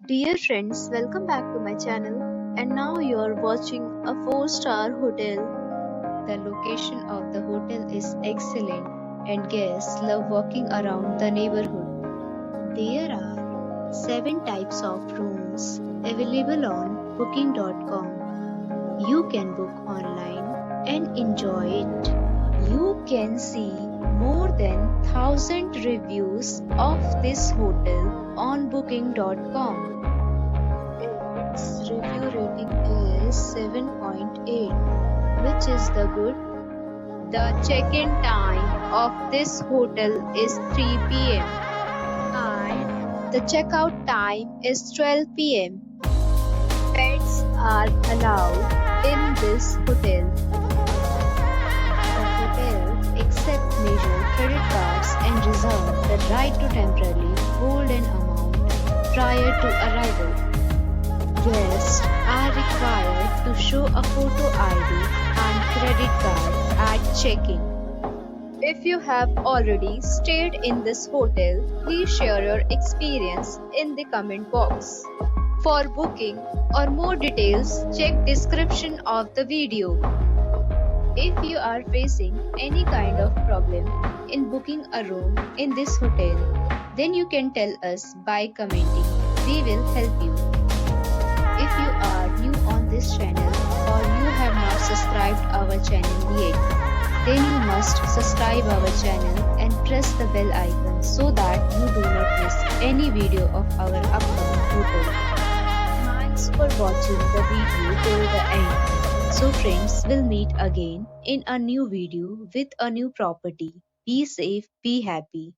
Dear friends, welcome back to my channel. And now you are watching a 4-star hotel. The location of the hotel is excellent and guests love walking around the neighborhood. There are 7 types of rooms available on booking.com. You can book online and enjoy it. You can see more than 1000 reviews of this hotel on booking.com. Its review rating is 7.8, which is the good. The check-in time of this hotel is 3 p.m. and the checkout time is 12 p.m. Pets are allowed in this hotel. The hotel accepts major credit cards and reserves the right to temporarily hold an amount prior to arrival. Guests are required to show a photo ID and credit card at check-in. If you have already stayed in this hotel, please share your experience in the comment box. For booking or more details, check description of the video. If you are facing any kind of problem in booking a room in this hotel, then you can tell us by commenting. We will help you. If you are new on this channel or you have not subscribed our channel yet, then you must subscribe our channel and press the bell icon so that you do not miss any video of our upcoming hotel. Thanks for watching the video till the end. So friends, we'll meet again in a new video with a new property. Be safe, be happy.